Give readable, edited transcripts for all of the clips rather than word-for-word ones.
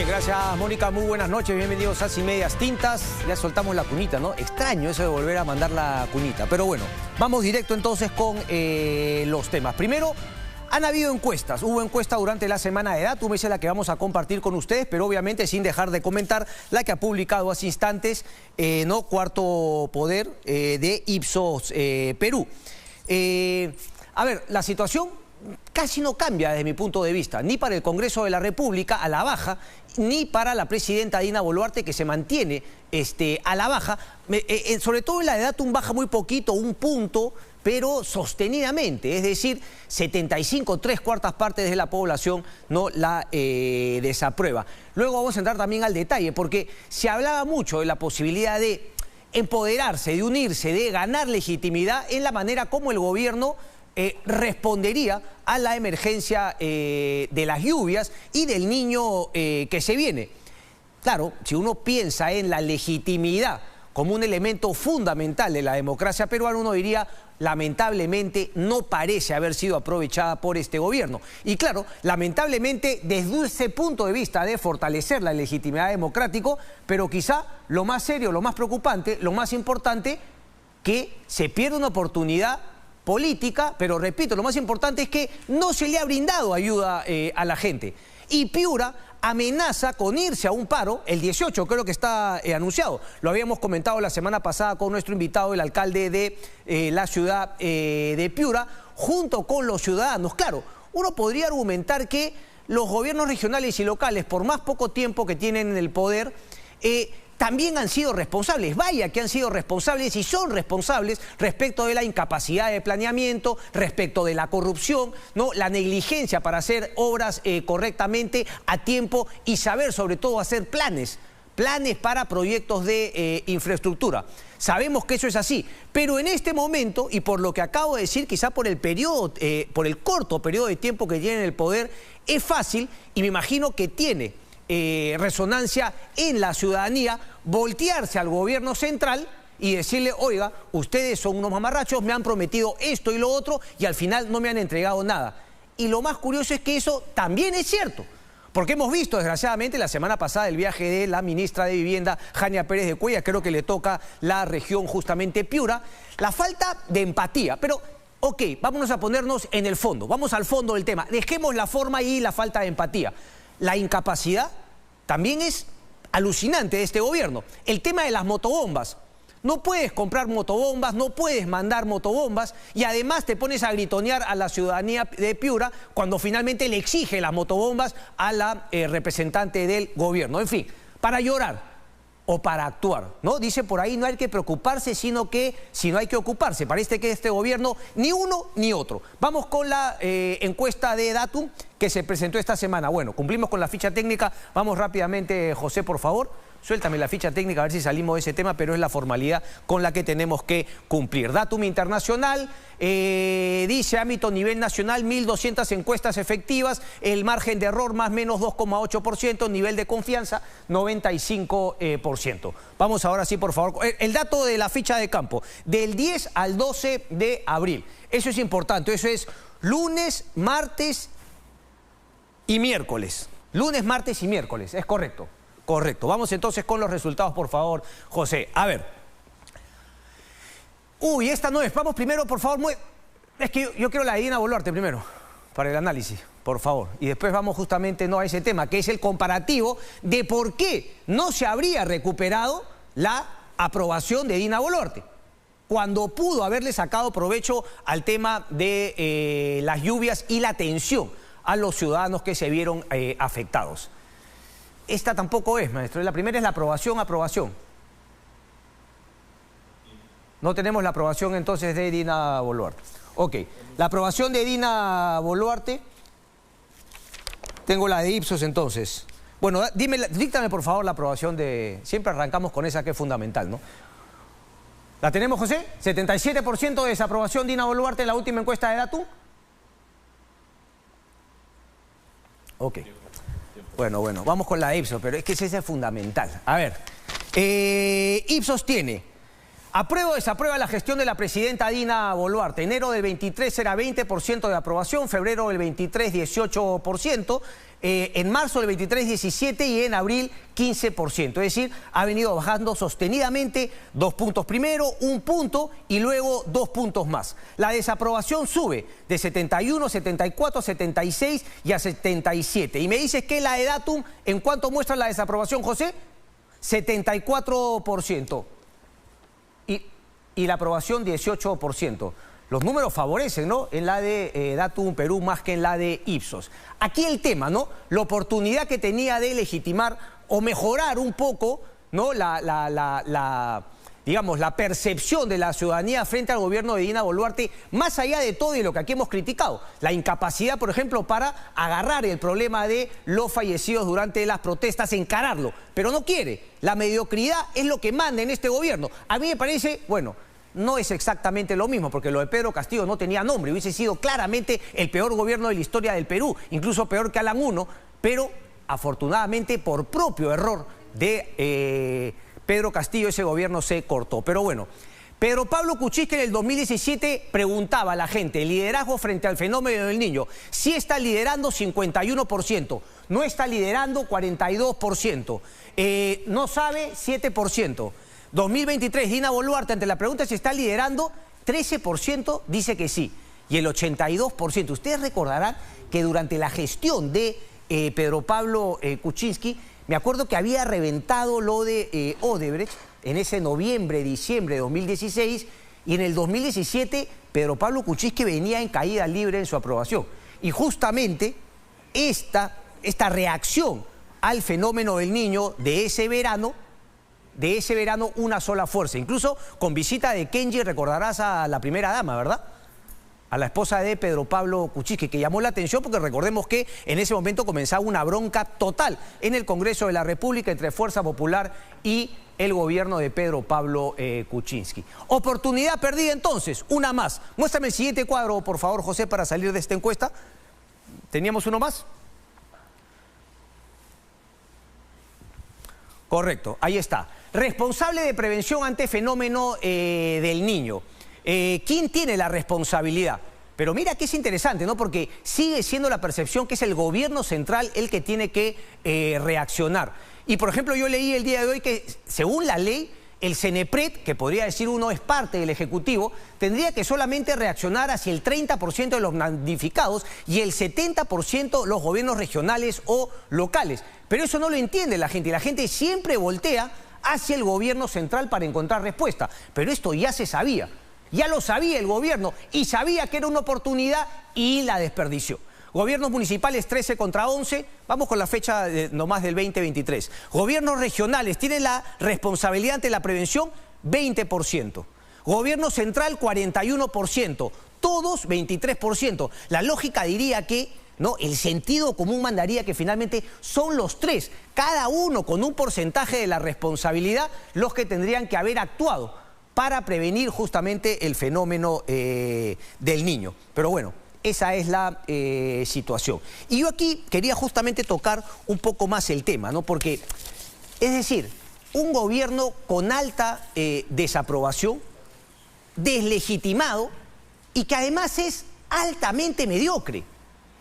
Bien, gracias Mónica, muy buenas noches, bienvenidos a Sin Medias Tintas. Ya soltamos la cunita, ¿no? Extraño eso de volver a mandar la cunita, pero bueno, vamos directo entonces con los temas. Primero, han habido encuestas, hubo encuesta durante la semana de Datum, esa es la que vamos a compartir con ustedes, pero obviamente sin dejar de comentar la que ha publicado hace instantes, ¿no? Cuarto Poder de Ipsos Perú. A ver, la situación casi no cambia desde mi punto de vista, ni para el Congreso de la República a la baja, ni para la presidenta Dina Boluarte, que se mantiene a la baja. Sobre todo en la de Datum baja muy poquito, un punto, pero sostenidamente, es decir, 75, 3/4 partes de la población no la desaprueba. Luego vamos a entrar también al detalle, porque se hablaba mucho de la posibilidad de empoderarse, de unirse, de ganar legitimidad en la manera como el gobierno respondería a la emergencia de las lluvias y del niño que se viene. Claro, si uno piensa en la legitimidad como un elemento fundamental de la democracia peruana, uno diría, lamentablemente, no parece haber sido aprovechada por este gobierno. Y claro, lamentablemente, desde ese punto de vista de fortalecer la legitimidad democrática, pero quizá lo más serio, lo más preocupante, lo más importante, que se pierde una oportunidad política, pero repito, lo más importante es que no se le ha brindado ayuda a la gente. Y Piura amenaza con irse a un paro, el 18 creo que está anunciado. Lo habíamos comentado la semana pasada con nuestro invitado, el alcalde de la ciudad de Piura, junto con los ciudadanos. Claro, uno podría argumentar que los gobiernos regionales y locales, por más poco tiempo que tienen en el poder, también han sido responsables, vaya que han sido responsables y son responsables respecto de la incapacidad de planeamiento, respecto de la corrupción, ¿no? La negligencia para hacer obras correctamente a tiempo y saber sobre todo hacer planes para proyectos de infraestructura. Sabemos que eso es así, pero en este momento, y por lo que acabo de decir, quizá por el periodo, por el corto periodo de tiempo que tiene en el poder, es fácil, y me imagino que tiene resonancia en la ciudadanía, voltearse al gobierno central y decirle, oiga, ustedes son unos mamarrachos, me han prometido esto y lo otro y al final no me han entregado nada. Y lo más curioso es que eso también es cierto, porque hemos visto desgraciadamente la semana pasada el viaje de la ministra de Vivienda, Jania Pérez de Cuellar, creo que le toca la región justamente Piura, la falta de empatía, pero ok, vámonos a ponernos en el fondo, vamos al fondo del tema, dejemos la forma y la falta de empatía. La incapacidad también es alucinante de este gobierno. El tema de las motobombas. No puedes comprar motobombas, no puedes mandar motobombas y además te pones a gritonear a la ciudadanía de Piura cuando finalmente le exige las motobombas a la representante del gobierno. En fin, para llorar o para actuar, ¿no? Dice por ahí, no hay que preocuparse, sino hay que ocuparse. Parece que este gobierno ni uno ni otro. Vamos con la encuesta de Datum que se presentó esta semana. Bueno, cumplimos con la ficha técnica. Vamos rápidamente, José, por favor. Suéltame la ficha técnica a ver si salimos de ese tema, pero es la formalidad con la que tenemos que cumplir. Datum internacional, dice ámbito nivel nacional, 1.200 encuestas efectivas, el margen de error más o menos 2,8%, nivel de confianza 95%. Vamos ahora sí, por favor, el dato de la ficha de campo, del 10 al 12 de abril. Eso es importante, eso es lunes, martes y miércoles. Lunes, martes y miércoles, es correcto. Correcto. Vamos entonces con los resultados, por favor, José. A ver. Uy, esta no es. Vamos primero, por favor. Es que yo quiero la de Dina Boluarte primero, para el análisis, por favor. Y después vamos justamente a ese tema, que es el comparativo de por qué no se habría recuperado la aprobación de Dina Boluarte, cuando pudo haberle sacado provecho al tema de las lluvias y la atención a los ciudadanos que se vieron afectados. Esta tampoco es, maestro. La primera es la aprobación. No tenemos la aprobación entonces de Dina Boluarte. Ok, la aprobación de Dina Boluarte. Tengo la de Ipsos entonces. Bueno, díctame por favor la aprobación de... Siempre arrancamos con esa que es fundamental, ¿no? ¿La tenemos, José? 77% de desaprobación de Dina Boluarte en la última encuesta de Datum. Ok. Bueno, vamos con la de Ipsos, pero es que esa es fundamental. A ver, Ipsos tiene ¿Aprueba o desaprueba la gestión de la presidenta Dina Boluarte? Enero del 23 era 20% de aprobación, febrero del 23 18%, en marzo del 23 17% y en abril 15%. Es decir, ha venido bajando sostenidamente 2 puntos primero, 1 punto y luego 2 puntos más. La desaprobación sube de 71, 74, 76 y a 77. Y me dices que la de Datum, ¿en cuánto muestra la desaprobación, José? 74%. Y la aprobación 18%. Los números favorecen, ¿no?, en la de Datum Perú más que en la de Ipsos. Aquí el tema, ¿no?, la oportunidad que tenía de legitimar o mejorar un poco, ¿no?, digamos, la percepción de la ciudadanía frente al gobierno de Dina Boluarte, más allá de todo y lo que aquí hemos criticado. La incapacidad, por ejemplo, para agarrar el problema de los fallecidos durante las protestas, encararlo, pero no quiere. La mediocridad es lo que manda en este gobierno. A mí me parece, bueno, no es exactamente lo mismo, porque lo de Pedro Castillo no tenía nombre, hubiese sido claramente el peor gobierno de la historia del Perú, incluso peor que Alan I, pero afortunadamente por propio error de Pedro Castillo ese gobierno se cortó. Pero bueno, Pedro Pablo Kuczynski en el 2017 preguntaba a la gente, liderazgo frente al fenómeno del Niño. Sí está liderando 51%, no está liderando 42%, no sabe 7%. 2023, Dina Boluarte, ante la pregunta si está liderando, 13% dice que sí, y el 82%. Ustedes recordarán que durante la gestión de Pedro Pablo Kuczynski, me acuerdo que había reventado lo de Odebrecht en ese noviembre, diciembre de 2016, y en el 2017 Pedro Pablo Kuczynski venía en caída libre en su aprobación. Y justamente esta reacción al fenómeno del Niño de ese verano, una sola fuerza, incluso con visita de Kenji, recordarás a la primera dama, ¿verdad?, a la esposa de Pedro Pablo Kuczynski, que llamó la atención porque recordemos que en ese momento comenzaba una bronca total en el Congreso de la República entre Fuerza Popular y el gobierno de Pedro Pablo Kuczynski. Oportunidad perdida entonces, una más. Muéstrame el siguiente cuadro, por favor, José, para salir de esta encuesta. ¿Teníamos uno más? Correcto, ahí está. Responsable de prevención ante fenómeno del Niño. ¿Quién tiene la responsabilidad? Pero mira que es interesante, ¿no?, porque sigue siendo la percepción que es el gobierno central el que tiene que reaccionar. Y por ejemplo, yo leí el día de hoy que según la ley, el CENEPRED, que podría decir uno es parte del Ejecutivo, tendría que solamente reaccionar hacia el 30% de los damnificados y el 70% los gobiernos regionales o locales. Pero eso no lo entiende la gente, y la gente siempre voltea hacia el gobierno central para encontrar respuesta. Pero esto ya se sabía. Ya lo sabía el gobierno y sabía que era una oportunidad y la desperdició. Gobiernos municipales 13 contra 11, vamos con la fecha nomás del 2023. Gobiernos regionales tienen la responsabilidad ante la prevención 20%. Gobierno central 41%, todos 23%. La lógica diría que, ¿no?, el sentido común mandaría que finalmente son los tres, cada uno con un porcentaje de la responsabilidad, los que tendrían que haber actuado para prevenir justamente el fenómeno del Niño. Pero bueno, esa es la situación. Y yo aquí quería justamente tocar un poco más el tema, ¿no? Porque, es decir, un gobierno con alta desaprobación, deslegitimado y que además es altamente mediocre.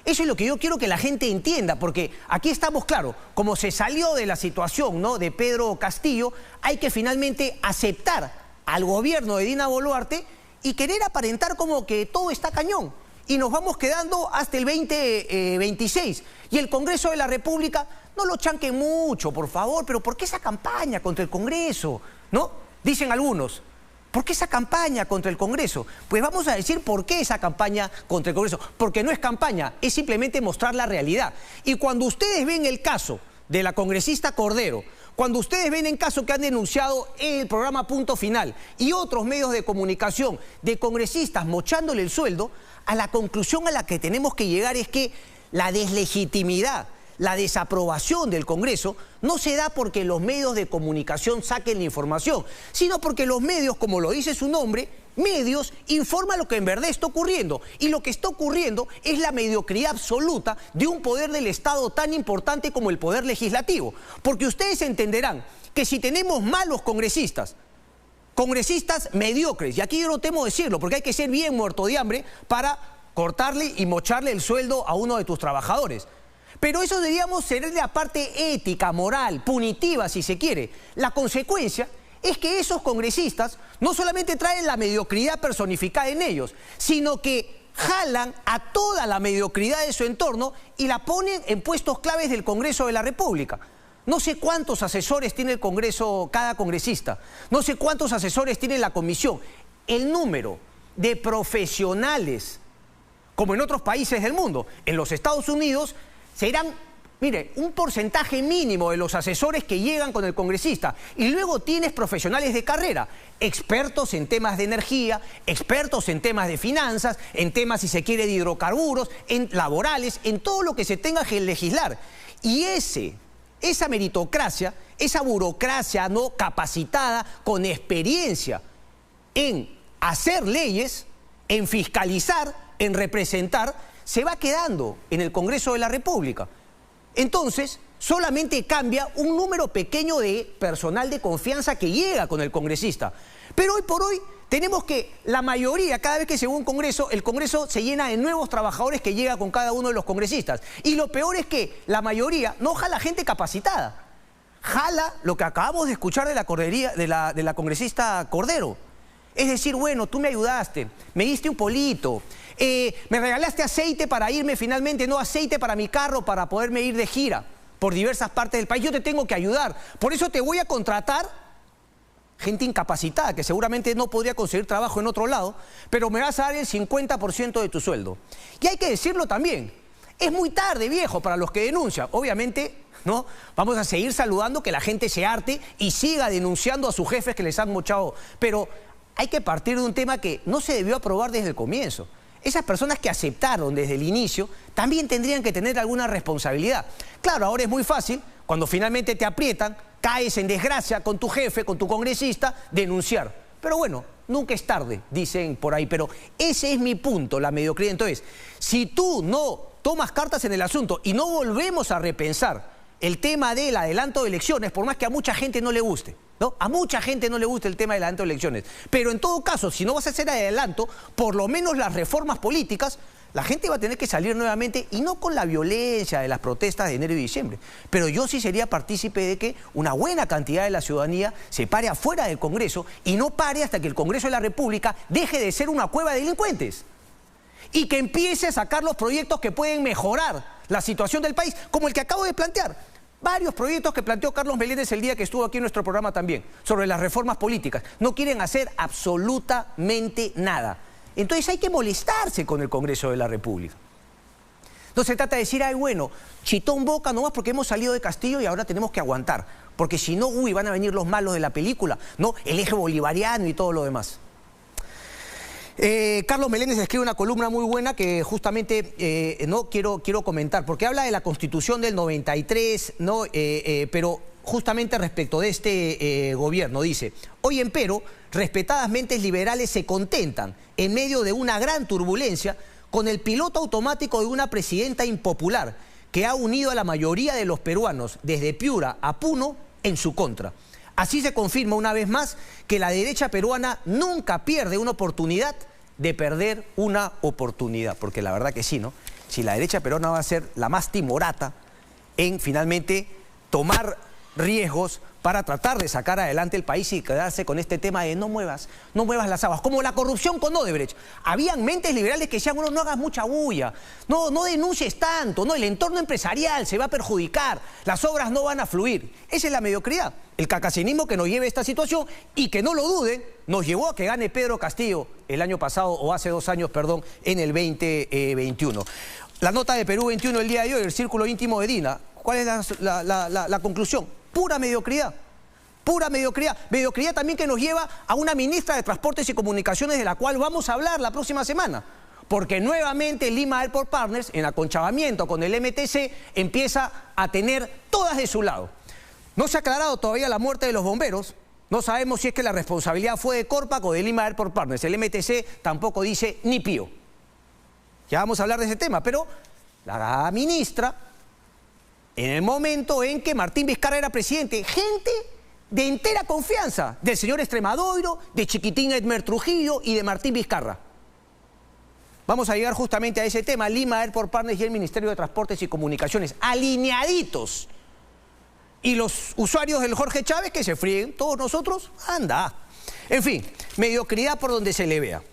Eso es lo que yo quiero que la gente entienda, porque aquí estamos, claro, como se salió de la situación, ¿no?, de Pedro Castillo, hay que finalmente aceptar al gobierno de Dina Boluarte y querer aparentar como que todo está cañón. Y nos vamos quedando hasta el 2026. Y el Congreso de la República, no lo chanquen mucho, por favor, pero ¿por qué esa campaña contra el Congreso? ¿No? Dicen algunos. ¿Por qué esa campaña contra el Congreso? Pues vamos a decir por qué esa campaña contra el Congreso. Porque no es campaña, es simplemente mostrar la realidad. Y cuando ustedes ven el caso de la congresista Cordero, cuando ustedes ven en caso que han denunciado el programa Punto Final y otros medios de comunicación de congresistas mochándole el sueldo, a la conclusión a la que tenemos que llegar es que la deslegitimidad, la desaprobación del Congreso no se da porque los medios de comunicación saquen la información, sino porque los medios, como lo dice su nombre, medios, informan lo que en verdad está ocurriendo. Y lo que está ocurriendo es la mediocridad absoluta de un poder del Estado tan importante como el poder legislativo. Porque ustedes entenderán que si tenemos malos congresistas, congresistas mediocres. Y aquí yo no temo decirlo, porque hay que ser bien muerto de hambre para cortarle y mocharle el sueldo a uno de tus trabajadores. Pero eso deberíamos ser la parte ética, moral, punitiva, si se quiere. La consecuencia es que esos congresistas no solamente traen la mediocridad personificada en ellos, sino que jalan a toda la mediocridad de su entorno y la ponen en puestos claves del Congreso de la República. No sé cuántos asesores tiene el Congreso, cada congresista. No sé cuántos asesores tiene la comisión. El número de profesionales, como en otros países del mundo, en los Estados Unidos, serán, mire, un porcentaje mínimo de los asesores que llegan con el congresista. Y luego tienes profesionales de carrera, expertos en temas de energía, expertos en temas de finanzas, en temas, si se quiere, de hidrocarburos, en laborales, en todo lo que se tenga que legislar. Y esa meritocracia, esa burocracia no capacitada, con experiencia en hacer leyes, en fiscalizar, en representar, se va quedando en el Congreso de la República. Entonces, solamente cambia un número pequeño de personal de confianza que llega con el congresista. Pero hoy por hoy tenemos que la mayoría, cada vez que se va un Congreso, el Congreso se llena de nuevos trabajadores que llega con cada uno de los congresistas. Y lo peor es que la mayoría no jala gente capacitada. Jala lo que acabamos de escuchar de la congresista Cordero. Es decir, bueno, tú me ayudaste, me diste un polito, me regalaste aceite para irme finalmente, no aceite para mi carro, para poderme ir de gira por diversas partes del país. Yo te tengo que ayudar, por eso te voy a contratar gente incapacitada que seguramente no podría conseguir trabajo en otro lado, pero me vas a dar el 50% de tu sueldo. Y hay que decirlo también, es muy tarde, viejo, para los que denuncian. Obviamente, ¿no? Vamos a seguir saludando que la gente se harte y siga denunciando a sus jefes que les han mochado, pero hay que partir de un tema que no se debió aprobar desde el comienzo. Esas personas que aceptaron desde el inicio también tendrían que tener alguna responsabilidad. Claro, ahora es muy fácil, cuando finalmente te aprietan, caes en desgracia con tu jefe, con tu congresista, denunciar. Pero bueno, nunca es tarde, dicen por ahí. Pero ese es mi punto, la mediocridad. Entonces, si tú no tomas cartas en el asunto y no volvemos a repensar el tema del adelanto de elecciones, por más que a mucha gente no le guste, ¿no? A mucha gente no le gusta el tema del adelanto de elecciones. Pero en todo caso, si no vas a hacer adelanto, por lo menos las reformas políticas, la gente va a tener que salir nuevamente, y no con la violencia de las protestas de enero y diciembre. Pero yo sí sería partícipe de que una buena cantidad de la ciudadanía se pare afuera del Congreso y no pare hasta que el Congreso de la República deje de ser una cueva de delincuentes. Y que empiece a sacar los proyectos que pueden mejorar la situación del país, como el que acabo de plantear. Varios proyectos que planteó Carlos Meléndez el día que estuvo aquí en nuestro programa también, sobre las reformas políticas. No quieren hacer absolutamente nada. Entonces hay que molestarse con el Congreso de la República. No se trata de decir, ay, bueno, chitón boca nomás porque hemos salido de Castillo y ahora tenemos que aguantar. Porque si no, uy, van a venir los malos de la película, ¿no? El eje bolivariano y todo lo demás. Carlos Meléndez escribe una columna muy buena que justamente no quiero comentar, porque habla de la Constitución del 93, ¿no? Pero justamente respecto de este gobierno, dice: hoy empero, respetadas mentes liberales se contentan, en medio de una gran turbulencia, con el piloto automático de una presidenta impopular que ha unido a la mayoría de los peruanos, desde Piura a Puno, en su contra. Así se confirma una vez más que la derecha peruana nunca pierde una oportunidad de perder una oportunidad, porque la verdad que sí, ¿no? Si la derecha peruana va a ser la más timorata en finalmente tomar riesgos para tratar de sacar adelante el país y quedarse con este tema de no muevas las aguas, como la corrupción con Odebrecht. Habían mentes liberales que decían, bueno, no hagas mucha bulla, no denuncies tanto, no, el entorno empresarial se va a perjudicar, las obras no van a fluir. Esa es la mediocridad, el cacacinismo que nos lleva a esta situación, y que no lo duden, nos llevó a que gane Pedro Castillo el año pasado, o hace 2 años, perdón, en el 2021. La nota de Perú 21 el día de hoy, el círculo íntimo de Dina. ¿Cuál es la conclusión? Pura mediocridad, pura mediocridad. Mediocridad también que nos lleva a una ministra de Transportes y Comunicaciones, de la cual vamos a hablar la próxima semana. Porque nuevamente Lima Airport Partners, en aconchabamiento con el MTC, empieza a tener todas de su lado. No se ha aclarado todavía la muerte de los bomberos. No sabemos si es que la responsabilidad fue de Corpac o de Lima Airport Partners. El MTC tampoco dice ni pío. Ya vamos a hablar de ese tema, pero la ministra, en el momento en que Martín Vizcarra era presidente, gente de entera confianza del señor Extremadoiro, de Chiquitín Edmer Trujillo y de Martín Vizcarra. Vamos a llegar justamente a ese tema. Lima Airport Partners y el Ministerio de Transportes y Comunicaciones, alineaditos. Y los usuarios del Jorge Chávez que se frieguen, todos nosotros, anda. En fin, mediocridad por donde se le vea.